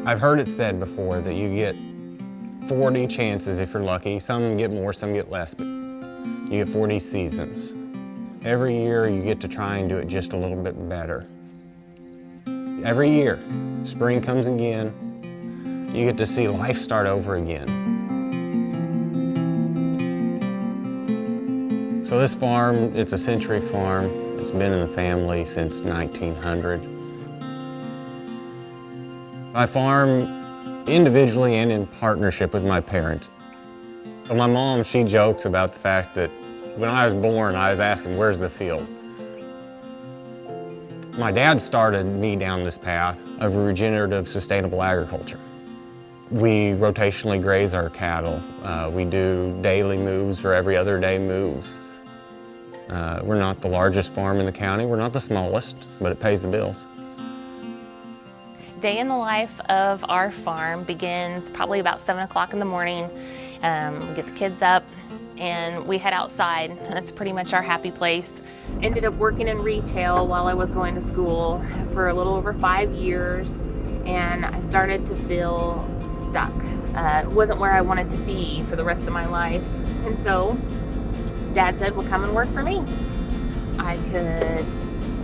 I've heard it said before that you get 40 chances if you're lucky. Some get more, some get less, but you get 40 seasons. Every year you get to try and do it just a little bit better. Every year, spring comes again, you get to see life start over again. So this farm, it's a century farm. It's been in the family since 1900. I farm individually and in partnership with my parents. So my mom, she jokes about the fact that when I was born, I was asking, where's the field? My dad started me down this path of regenerative, sustainable agriculture. We rotationally graze our cattle. We do daily moves or every other day moves. We're not the largest farm in the county. We're not the smallest, but it pays the bills. Day in the life of our farm begins probably about 7 o'clock in the morning. We get the kids up and we head outside. That's pretty much our happy place. Ended up working in retail while I was going to school for a little over 5 years, and I started to feel stuck. It wasn't where I wanted to be for the rest of my life. And so Dad said, well, come and work for me. I could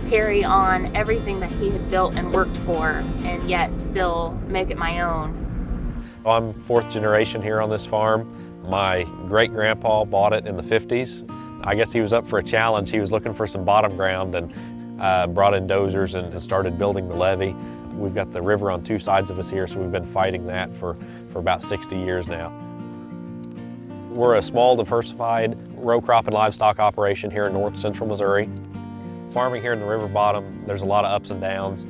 carry on everything that he had built and worked for and yet still make it my own. I'm fourth generation here on this farm. My great-grandpa bought it in the 50s. I guess he was up for a challenge. He was looking for some bottom ground and brought in dozers and started building the levee. We've got the river on two sides of us here, so we've been fighting that for about 60 years now. We're a small, diversified row crop and livestock operation here in north central Missouri. Farming here in the river bottom, there's a lot of ups and downs.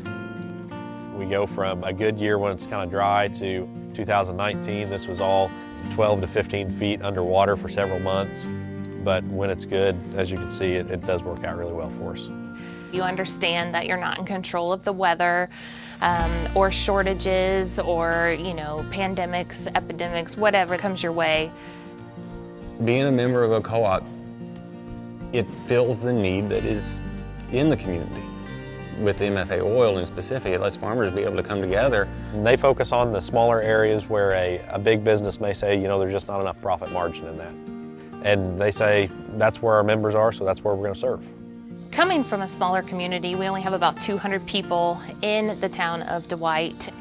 We go from a good year when it's kind of dry to 2019. This was all 12 to 15 feet underwater for several months. But when it's good, as you can see, it does work out really well for us. You understand that you're not in control of the weather or shortages or, pandemics, epidemics, whatever comes your way. Being a member of a co-op, it fills the need that is in the community. With MFA oil in specific, it lets farmers be able to come together. And they focus on the smaller areas where a big business may say, there's just not enough profit margin in that. And they say, that's where our members are, so that's where we're going to serve. Coming from a smaller community, we only have about 200 people in the town of Dwight.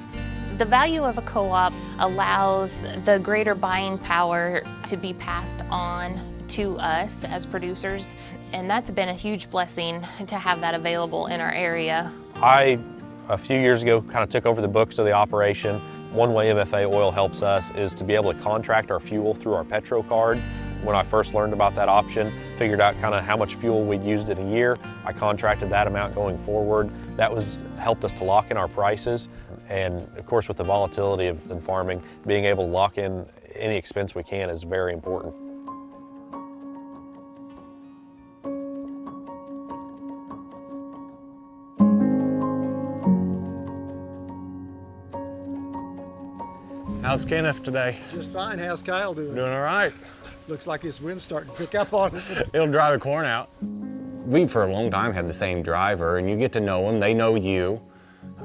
The value of a co-op allows the greater buying power to be passed on to us as producers, and that's been a huge blessing to have that available in our area. I, a few years ago, kind of took over the books of the operation. One way MFA oil helps us is to be able to contract our fuel through our Petro card. When I first learned about that option, figured out kind of how much fuel we'd used in a year. I contracted that amount going forward. That helped us to lock in our prices. And of course, with the volatility in farming, being able to lock in any expense we can is very important. How's Kenneth today? Just fine. How's Kyle doing? Doing all right. Looks like this wind's starting to pick up on us. It'll dry the corn out. We, for a long time, had the same driver, and you get to know them, they know you.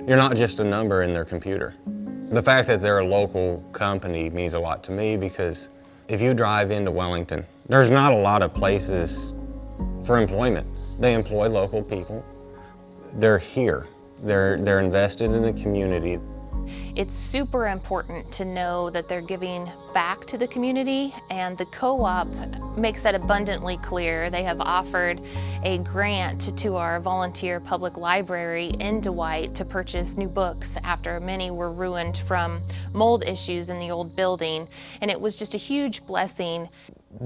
You're not just a number in their computer. The fact that they're a local company means a lot to me because if you drive into Wellington, there's not a lot of places for employment. They employ local people. They're here. They're invested in the community. It's super important to know that they're giving back to the community, and the co-op makes that abundantly clear. They have offered a grant to our volunteer public library in Dwight to purchase new books after many were ruined from mold issues in the old building, and it was just a huge blessing.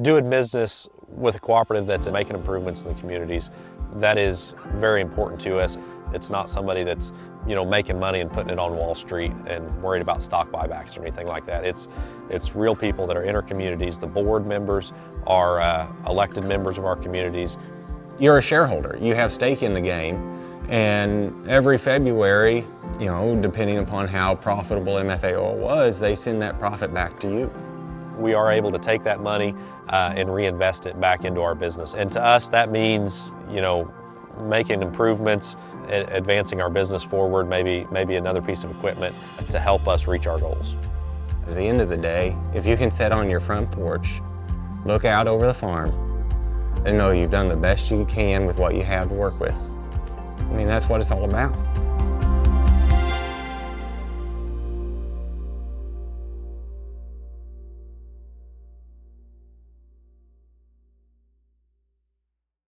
Doing business with a cooperative that's making improvements in the communities, that is very important to us. It's not somebody that's making money and putting it on Wall Street and worried about stock buybacks or anything like that. It's real people that are in our communities. The board members are elected members of our communities. You're a shareholder. You have stake in the game. And every February, depending upon how profitable MFA oil was, they send that profit back to you. We are able to take that money and reinvest it back into our business. And to us, that means, making improvements, advancing our business forward, maybe another piece of equipment to help us reach our goals. At the end of the day, if you can sit on your front porch, look out over the farm, and know you've done the best you can with what you have to work with. I mean, that's what it's all about.